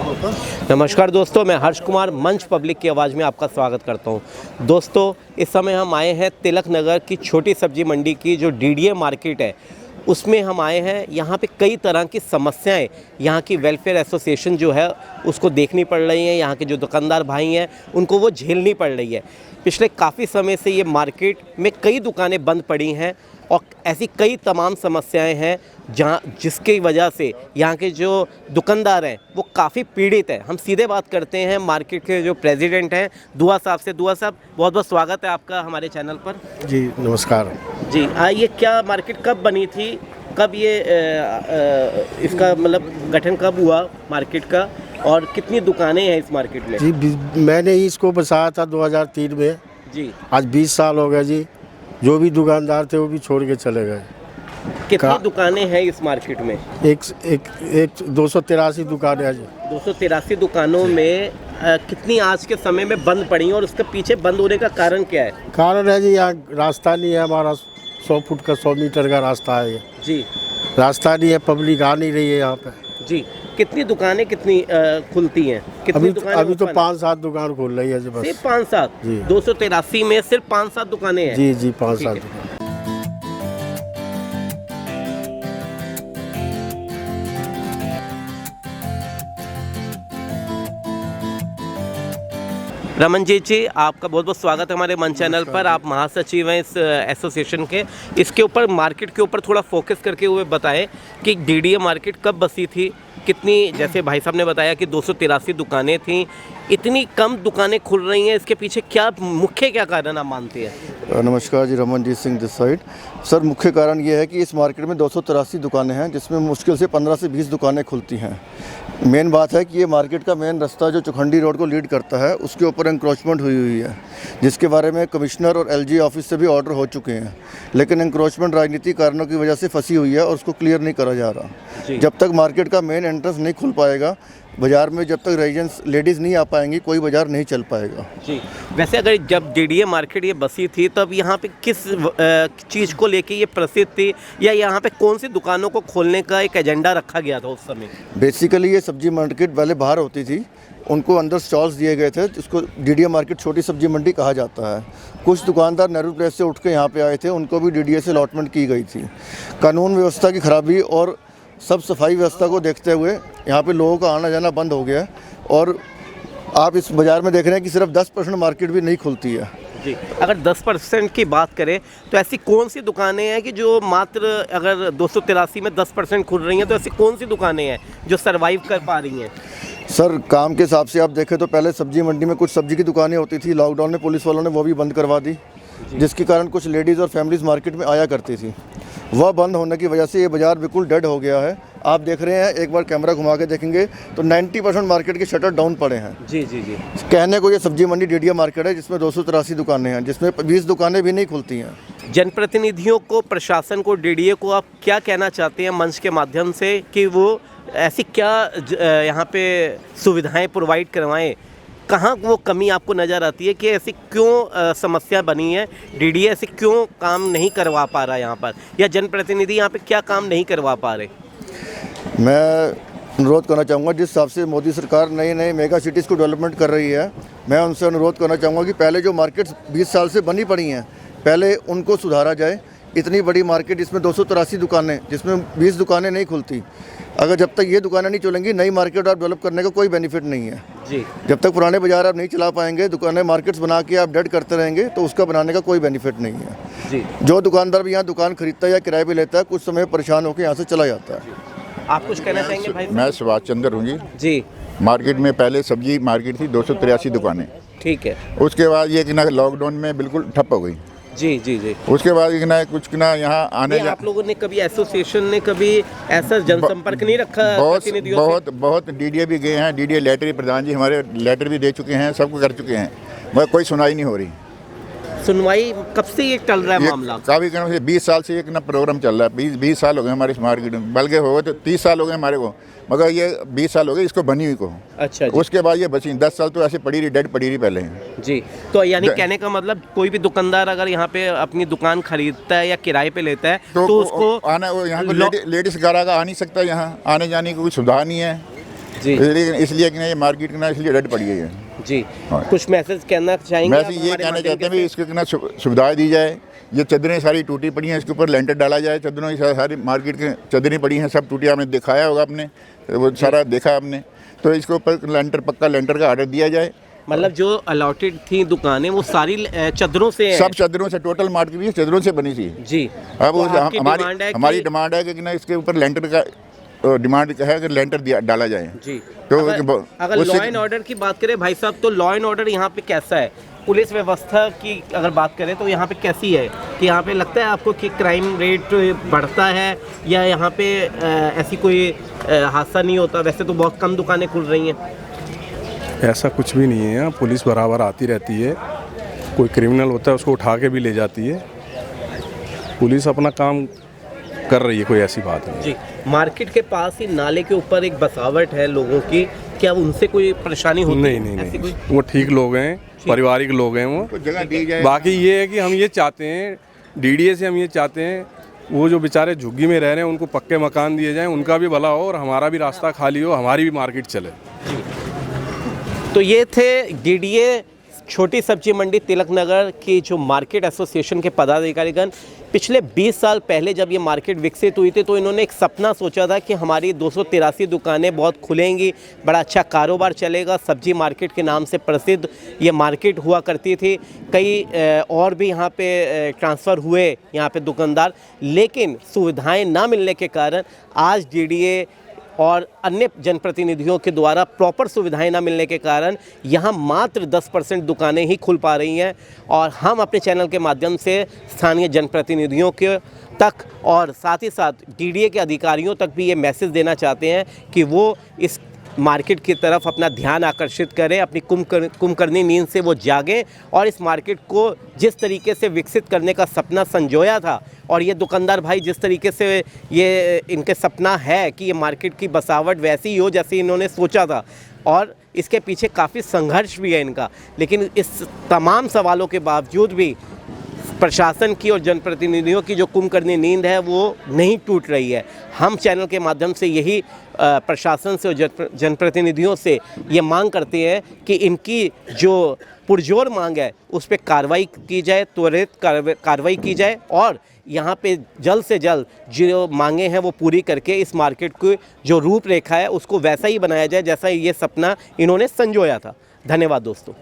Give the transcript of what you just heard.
नमस्कार दोस्तों, मैं हर्ष कुमार मंच पब्लिक की आवाज़ में आपका स्वागत करता हूं। दोस्तों, इस समय हम आए हैं तिलक नगर की छोटी सब्जी मंडी की जो डीडीए मार्केट है, उसमें हम आए हैं। यहाँ पे कई तरह की समस्याएं यहाँ की वेलफेयर एसोसिएशन जो है उसको देखनी पड़ रही हैं। यहाँ के जो दुकानदार भाई हैं उनको वो झेलनी पड़ रही है। पिछले काफ़ी समय से ये मार्केट में कई दुकानें बंद पड़ी हैं और ऐसी कई तमाम समस्याएं हैं जिसकी वजह से यहाँ के जो दुकानदार हैं वो काफ़ी पीड़ित हैं। हम सीधे बात करते हैं मार्केट के जो प्रेसिडेंट हैं दुआ साहब से। दुआ साहब, बहुत बहुत स्वागत है आपका हमारे चैनल पर। जी नमस्कार जी। ये क्या मार्केट कब बनी थी, कब ये इसका मतलब गठन कब हुआ मार्केट का, और कितनी दुकानें हैं इस मार्केट में? जी, मैंने ही इसको बसाया था 2003 में। जी, आज 20 साल हो गए जी। जो भी दुकानदार थे वो भी छोड़ के चले गए। कितनी दुकानें हैं इस मार्केट में? एक 283 दुकानें हैं जी। 283 दुकानों में कितनी आज के समय में बंद पड़ी हैं और उसके पीछे बंद होने का कारण क्या है? कारण है जी, यहाँ रास्ता नहीं है। हमारा 100 फुट का 100 मीटर का रास्ता है ये जी। रास्ता नहीं है, पब्लिक आ नहीं रही है यहाँ पे जी। कितनी दुकानें कितनी खुलती हैं? अभी तो 5-7 दुकान खुल रही है जी, बस सिर्फ 5-7। 283 में सिर्फ 5-7 दुकानें हैं? जी 5-7 दुकान। रमन जी, आपका बहुत बहुत स्वागत है हमारे मन चैनल पर। आप महासचिव हैं इस एसोसिएशन के। इसके ऊपर मार्केट के ऊपर थोड़ा फोकस करके हुए बताएं कि डीडीए मार्केट कब बसी थी, कितनी, जैसे भाई साहब ने बताया कि 283 दुकानें थीं, इतनी कम दुकानें खुल रही हैं, इसके पीछे क्या मुख्य क्या कारण आप मानते हैं? नमस्कार जी, Ramanjeet Singh this side. Sir, मुख्य कारण ये है कि इस मार्केट में 283 दुकानें हैं, जिसमें मुश्किल से 15 से 20 दुकानें खुलती हैं। मेन बात है कि ये मार्केट का मेन रास्ता जो चौखंडी रोड को लीड करता है उसके ऊपर एंक्रोचमेंट हुई है, जिसके बारे में कमिश्नर और एलजी ऑफिस से भी ऑर्डर हो चुके हैं। लेकिन एंक्रोचमेंट राजनीतिक कारणों की वजह से फंसी हुई है और उसको क्लियर नहीं करा जा रहा। जब तक मार्केट का मेन एंट्रेंस नहीं खुल पाएगा, बाज़ार में जब तक रेजिडेंस लेडीज़ नहीं आ पाएंगी, कोई बाज़ार नहीं चल पाएगा जी। वैसे अगर जब डीडीए मार्केट ये बसी थी तब यहाँ पे किस चीज़ को लेके ये प्रसिद्ध थी, या यहाँ पे कौन सी दुकानों को खोलने का एक एजेंडा रखा गया था उस समय? बेसिकली ये सब्जी मार्केट पहले बाहर होती थी, उनको अंदर स्टॉल्स दिए गए थे, जिसको डीडीए मार्केट छोटी सब्जी मंडी कहा जाता है। कुछ दुकानदार नेहरू प्लेस से उठ के यहाँ पे आए थे, उनको भी डीडीए से अलॉटमेंट की गई थी। कानून व्यवस्था की खराबी और सब सफाई व्यवस्था को देखते हुए यहाँ पे लोगों का आना जाना बंद हो गया है। और आप इस बाज़ार में देख रहे हैं कि सिर्फ 10% मार्केट भी नहीं खुलती है जी। अगर 10% की बात करें तो ऐसी कौन सी दुकानें हैं कि जो मात्र, अगर 283 में 10% खुल रही हैं, तो ऐसी कौन सी दुकानें हैं जो सर्वाइव कर पा रही हैं? सर, काम के हिसाब से आप देखें तो पहले सब्जी मंडी में कुछ सब्जी की दुकानें होती थी, लॉकडाउन में पुलिस वालों ने वो भी बंद करवा दी, जिसके कारण कुछ लेडीज़ और फैमिलीज़ मार्केट में आया करती थी। वह बंद होने की वजह से ये बाज़ार बिल्कुल डेड हो गया है। आप देख रहे हैं, एक बार कैमरा घुमा के देखेंगे तो 90% मार्केट के शटर डाउन पड़े हैं। जी। कहने को ये सब्जी मंडी डीडीए मार्केट है जिसमें 283 दुकानें हैं, जिसमें 20 दुकानें भी नहीं खुलती हैं। जनप्रतिनिधियों को, प्रशासन को, डीडीए को आप क्या कहना चाहते हैं मंच के माध्यम से कि वो ऐसी क्या यहाँ पे सुविधाएँ प्रोवाइड करवाएँ? कहाँ वो कमी आपको नज़र आती है कि ऐसी क्यों समस्या बनी है, डीडीए ऐसे क्यों काम नहीं करवा पा रहा यहाँ पर, या जनप्रतिनिधि यहाँ पे क्या काम नहीं करवा पा रहे? मैं अनुरोध करना चाहूँगा, जिस हिसाब से मोदी सरकार नए नए मेगा सिटीज़ को डेवलपमेंट कर रही है, मैं उनसे अनुरोध करना चाहूँगा कि पहले जो मार्केट्स 20 साल से बनी पड़ी हैं, पहले उनको सुधारा जाए। इतनी बड़ी मार्केट, इसमें 283 दुकानें, जिसमें 20 दुकानें नहीं खुलती। अगर जब तक ये दुकानें नहीं चलेंगी, नई मार्केट आप डेवलप करने का कोई बेनिफिट नहीं है जी। जब तक पुराने बाजार आप नहीं चला पाएंगे, दुकानें मार्केट्स बना के आप डेड करते रहेंगे, तो उसका बनाने का कोई बेनिफिट नहीं है जी। जो दुकानदार भी यहाँ दुकान खरीदता है या किराए पे लेता है, कुछ समय परेशान होकर यहाँ से चला जाता है। आप कुछ कहना चाहेंगे भाई? मैं सुभाष चंद्र हूँ जी। मार्केट में पहले सब्जी मार्केट थी 283 दुकानें, ठीक है। उसके बाद ये लॉकडाउन में बिल्कुल ठप हो गई जी। उसके बाद कुछ यहाँ आने आप लोगों ने कभी, एसोसिएशन ने कभी ऐसा जनसंपर्क नहीं रखा? बहुत डीडीए भी गए हैं, डीडीए लेटर, प्रधान जी हमारे लेटर भी दे चुके हैं, सबको कर चुके हैं, मगर कोई सुनाई नहीं हो रही। सुनवाई कब से ये चल रहा है मामला? काफ़ी 20 साल से एक प्रोग्राम चल रहा है। 20 साल हो गए हमारे इस मार्केट में, बल्कि हो गए तो 30 साल हो गए हमारे को, मगर ये 20 साल हो गए इसको बनी हुई को। अच्छा जी। उसके बाद ये बची 10 साल तो ऐसे पड़ी रही, डेड पड़ी रही पहले जी। तो यानी कहने का मतलब, कोई भी दुकानदार अगर यहाँ पे अपनी दुकान खरीदता है या किराए पे लेता है तो उसको आना, यहाँ को लेडीज ग्राहक आ नहीं सकता, यहाँ आने जाने की कोई सुविधा नहीं है। जी। लेकिन इसलिए कि ना ये मार्केट की ना इसलिए डेड पड़ी है ये। जी, हाँ। कुछ मैसेज कहना चाहेंगे मैं आप ये हमारे कहना माध्यम चाहते हैं से? भी इसको ना सुविधाएं दी जाए। ये चदरें सारी टूटी पड़ी हैं, इसके ऊपर लेंटर डाला जाए। चदरों की सारी मार्केट की चदरें पड़ी हैं, सब टूटी, आपने दिखाया होगा, आपने वो सारा देखा आपने। तो इसके ऊपर लेंटर, पक्का लेंटर का ऑर्डर दिया जाए। मतलब जो अलॉटेड थी दुकानें वो सारी चदरों से हैं। सब चदरों से, टोटल मार्केट भी चदरों से बनी थी। जी। अब तो आपकी डिमांड है हमारी कि- डिमांड है कि ना इसके ऊपर लेंटर का डिमांड है कि लेंटर डाला जाए। जी। तो अगर लॉ एंड ऑर्डर की बात करें भाई साहब, तो लॉ एंड ऑर्डर यहाँ पे कैसा है? पुलिस व्यवस्था की अगर बात करें तो यहाँ पे कैसी है? कि यहाँ पे लगता है आपको कि क्राइम रेट बढ़ता है या यहाँ पे ऐसी कोई हादसा नहीं होता? वैसे तो बहुत कम दुकानें खुल रही हैं। ऐसा कुछ भी नहीं है, यहाँ पुलिस बराबर आती रहती है। कोई क्रिमिनल होता है उसको उठा के भी ले जाती है। पुलिस अपना काम कर रही है, कोई ऐसी बात नहीं। जी। मार्केट के पास ही नाले के ऊपर एक बसावट है लोगों की, क्या उनसे कोई परेशानी होती है? नहीं ऐसी कोई? वो ठीक लोग हैं, पारिवारिक लोग हैं वो। जगह दी जाए। बाकी ये है कि हम ये चाहते हैं, डीडीए से हम ये चाहते हैं, वो जो बेचारे झुग्गी में रह रहे हैं उनको पक्के मकान दिए जाएं, उनका भी भला हो और हमारा भी रास्ता खाली हो, हमारी भी मार्केट चले। तो ये थे डीडीए छोटी सब्जी मंडी तिलक नगर की जो मार्केट एसोसिएशन के पदाधिकारीगण। पिछले 20 साल पहले जब ये मार्केट विकसित हुई थी तो इन्होंने एक सपना सोचा था कि हमारी 283 दुकानें बहुत खुलेंगी, बड़ा अच्छा कारोबार चलेगा। सब्जी मार्केट के नाम से प्रसिद्ध ये मार्केट हुआ करती थी। कई और भी यहाँ पे ट्रांसफ़र हुए यहाँ पे दुकानदार, लेकिन सुविधाएं ना मिलने के कारण आज डीडीए और अन्य जनप्रतिनिधियों के द्वारा प्रॉपर सुविधाएं ना मिलने के कारण यहाँ मात्र 10% दुकानें ही खुल पा रही हैं। और हम अपने चैनल के माध्यम से स्थानीय जनप्रतिनिधियों के तक और साथ ही साथ डीडीए के अधिकारियों तक भी ये मैसेज देना चाहते हैं कि वो इस मार्केट की तरफ अपना ध्यान आकर्षित करें, अपनी कुंभकर्णी नींद से वो जागें और इस मार्केट को जिस तरीके से विकसित करने का सपना संजोया था और ये दुकानदार भाई जिस तरीके से ये इनके सपना है कि ये मार्केट की बसावट वैसी ही हो जैसे इन्होंने सोचा था, और इसके पीछे काफ़ी संघर्ष भी है इनका। लेकिन इस तमाम सवालों के बावजूद भी प्रशासन की और जनप्रतिनिधियों की जो कुंभकर्णी नींद है वो नहीं टूट रही है। हम चैनल के माध्यम से यही प्रशासन से और जनप्रतिनिधियों से ये मांग करते हैं कि इनकी जो पुरजोर मांग है उस पर कार्रवाई की जाए, त्वरित कार्रवाई की जाए और यहाँ पे जल्द से जल्द जो मांगे हैं वो पूरी करके इस मार्केट की जो रूपरेखा है उसको वैसा ही बनाया जाए जैसा ये सपना इन्होंने संजोया था। धन्यवाद दोस्तों।